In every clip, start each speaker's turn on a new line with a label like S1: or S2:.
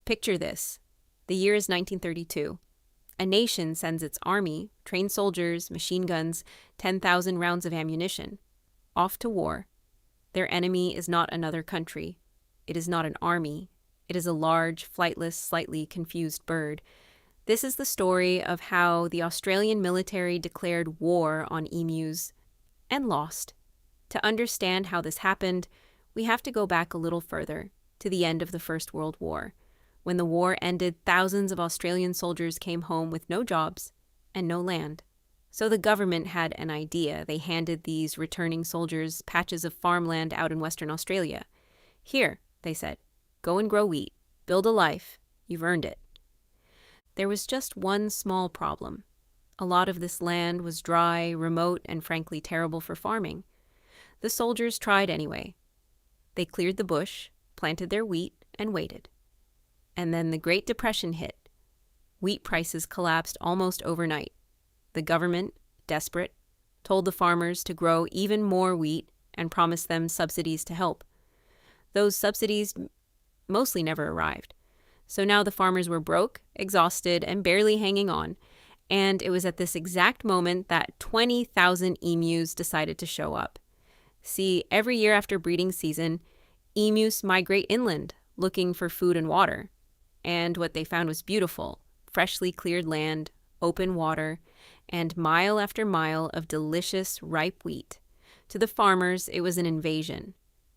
S1: Picture this. The year is 1932. A nation sends its army, trained soldiers, machine guns, 10,000 rounds of ammunition, off to war. Their enemy is not another country. It is not an army. It is a large, flightless, slightly confused bird. This is the story of how the Australian military declared war on emus and lost. To understand how this happened, we have to go back a little further, to the end of the First World War. When the war ended, thousands of Australian soldiers came home with no jobs and no land. So the government had an idea. They handed these returning soldiers patches of farmland out in Western Australia. Here, they said, go and grow wheat. Build a life. You've earned it. There was just one small problem. A lot of this land was dry, remote, and frankly terrible for farming. The soldiers tried anyway. They cleared the bush, planted their wheat, and waited. And then the Great Depression hit. Wheat prices collapsed almost overnight. The government, desperate, told the farmers to grow even more wheat and promised them subsidies to help. Those subsidies mostly never arrived. So now the farmers were broke, exhausted, and barely hanging on. And it was at this exact moment that 20,000 emus decided to show up. See, every year after breeding season, emus migrate inland, looking for food and water. And what they found was beautiful, freshly cleared land, open water, and mile after mile of delicious, ripe wheat. To the farmers, it was an invasion.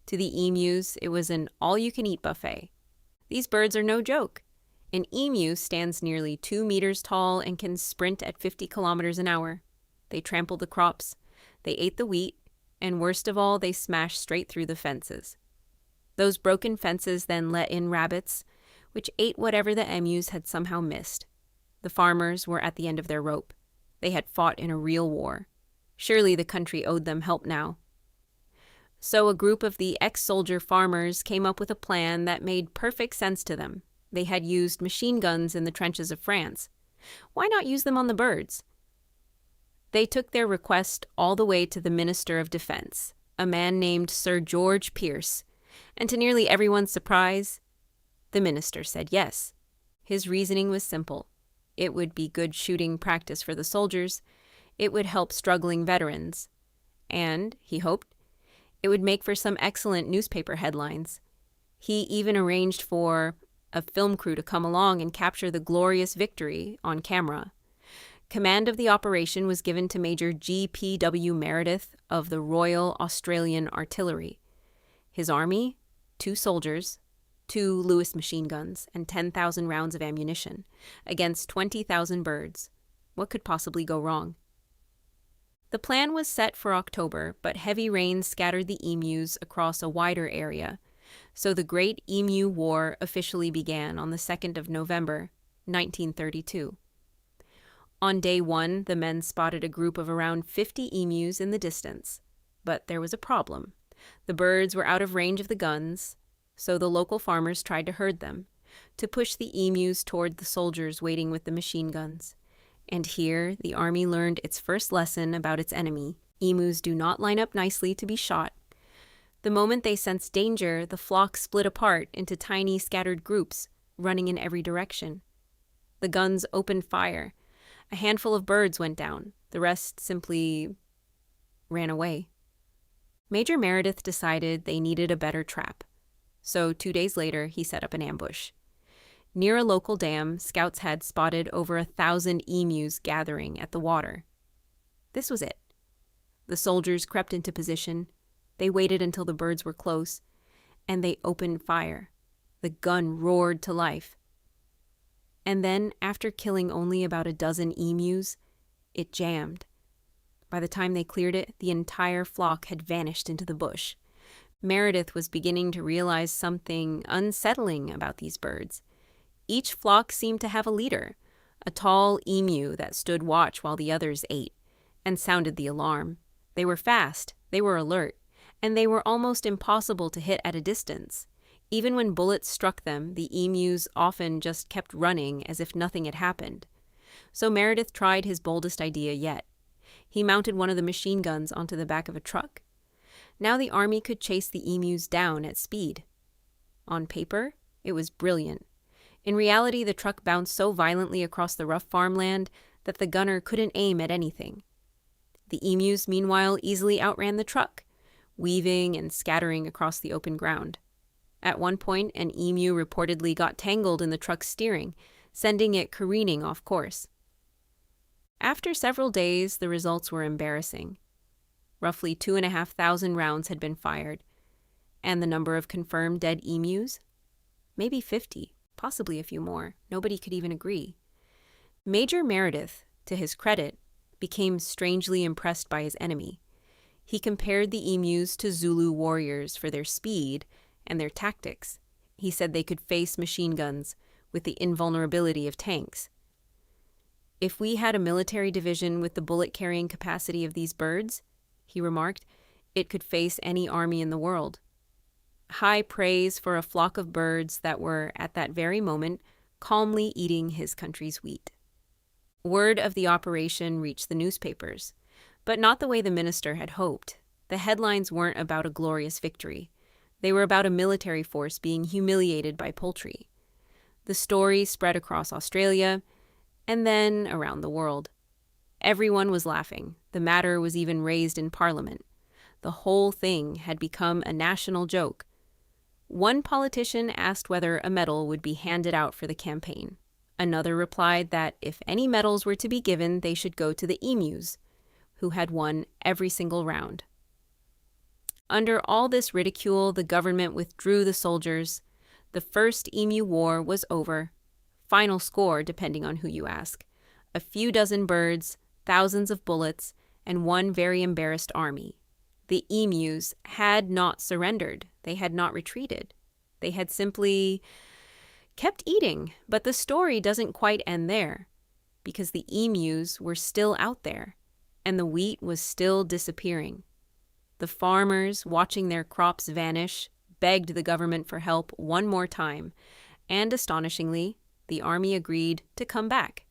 S1: To the emus, it was an all-you-can-eat buffet. These birds are no joke. An emu stands nearly 2 meters tall and can sprint at 50 kilometers an hour. They trampled the crops, they ate the wheat, and worst of all, they smashed straight through the fences. Those broken fences then let in rabbits, which ate whatever the emus had somehow missed. The farmers were at the end of their rope. They had fought in a real war. Surely the country owed them help now. So a group of the ex-soldier farmers came up with a plan that made perfect sense to them. They had used machine guns in the trenches of France. Why not use them on the birds? They took their request all the way to the Minister of Defense, a man named Sir George Pierce, and to nearly everyone's surprise, the minister said yes. His reasoning was simple. It would be good shooting practice for the soldiers. It would help struggling veterans. And, he hoped, it would make for some excellent newspaper headlines. He even arranged for a film crew to come along and capture the glorious victory on camera. Command of the operation was given to Major G.P.W. Meredith of the Royal Australian Artillery. His army, 2 soldiers, 2 Lewis machine guns, and 10,000 rounds of ammunition, against 20,000 birds. What could possibly go wrong? The plan was set for October, but heavy rains scattered the emus across a wider area, so the Great Emu War officially began on the 2nd of November, 1932. On day 1, the men spotted a group of around 50 emus in the distance. But there was a problem. The birds were out of range of the guns, so the local farmers tried to herd them, to push the emus toward the soldiers waiting with the machine guns. And here, the army learned its first lesson about its enemy. Emus do not line up nicely to be shot. The moment they sensed danger, the flock split apart into tiny scattered groups, running in every direction. The guns opened fire. A handful of birds went down. The rest simply ran away. Major Meredith decided they needed a better trap. So 2 days later, he set up an ambush. Near a local dam, scouts had spotted over 1,000 emus gathering at the water. This was it. The soldiers crept into position. They waited until the birds were close, and they opened fire. The gun roared to life. And then, after killing only about a dozen emus, it jammed. By the time they cleared it, the entire flock had vanished into the bush. Meredith was beginning to realize something unsettling about these birds. Each flock seemed to have a leader, a tall emu that stood watch while the others ate, and sounded the alarm. They were fast, they were alert, and they were almost impossible to hit at a distance. Even when bullets struck them, the emus often just kept running as if nothing had happened. So Meredith tried his boldest idea yet. He mounted one of the machine guns onto the back of a truck. Now the army could chase the emus down at speed. On paper, it was brilliant. In reality, the truck bounced so violently across the rough farmland that the gunner couldn't aim at anything. The emus, meanwhile, easily outran the truck, weaving and scattering across the open ground. At one point, an emu reportedly got tangled in the truck's steering, sending it careening off course. After several days, the results were embarrassing. Roughly 2,500 rounds had been fired, and the number of confirmed dead emus? Maybe 50, possibly a few more. Nobody could even agree. Major Meredith, to his credit, became strangely impressed by his enemy. He compared the emus to Zulu warriors for their speed and their tactics. He said they could face machine guns with the invulnerability of tanks. "If we had a military division with the bullet-carrying capacity of these birds," he remarked, "it could face any army in the world." High praise for a flock of birds that were, at that very moment, calmly eating his country's wheat. Word of the operation reached the newspapers, but not the way the minister had hoped. The headlines weren't about a glorious victory. They were about a military force being humiliated by poultry. The story spread across Australia and then around the world. Everyone was laughing. The matter was even raised in Parliament. The whole thing had become a national joke. One politician asked whether a medal would be handed out for the campaign. Another replied that if any medals were to be given, they should go to the emus, who had won every single round. Under all this ridicule, the government withdrew the soldiers. The First Emu War was over. Final score, depending on who you ask. A few dozen birds, thousands of bullets, and one very embarrassed army. The emus had not surrendered. They had not retreated. They had simply kept eating. But the story doesn't quite end there, because the emus were still out there, and the wheat was still disappearing. The farmers, watching their crops vanish, begged the government for help one more time, and astonishingly, the army agreed to come back.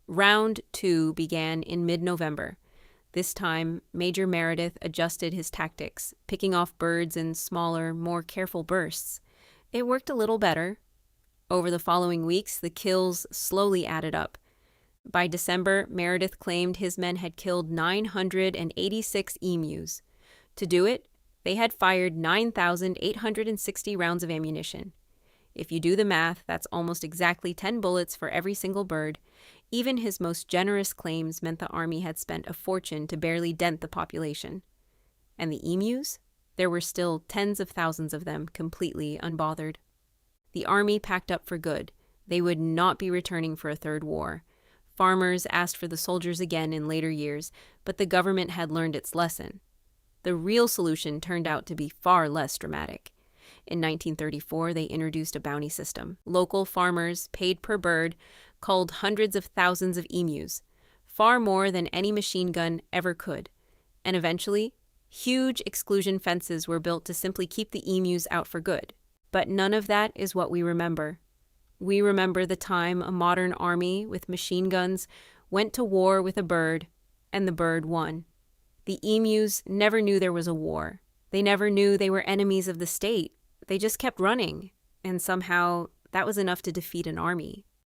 S1: Round 2 began in mid-November. This time, Major Meredith adjusted his tactics, picking off birds in smaller, more careful bursts. It worked a little better. Over the following weeks, the kills slowly added up. By December, Meredith claimed his men had killed 986 emus. To do it, they had fired 9,860 rounds of ammunition. If you do the math, that's almost exactly 10 bullets for every single bird. Even his most generous claims meant the army had spent a fortune to barely dent the population. And the emus? There were still tens of thousands of them, completely unbothered. The army packed up for good. They would not be returning for a third war. Farmers asked for the soldiers again in later years, but the government had learned its lesson. The real solution turned out to be far less dramatic. In 1934, they introduced a bounty system. Local farmers, paid per bird, culled hundreds of thousands of emus, far more than any machine gun ever could. And eventually, huge exclusion fences were built to simply keep the emus out for good. But none of that is what we remember. We remember the time a modern army with machine guns went to war with a bird, and the bird won. The emus never knew there was a war. They never knew they were enemies of the state. They just kept running, and somehow that was enough to defeat an army.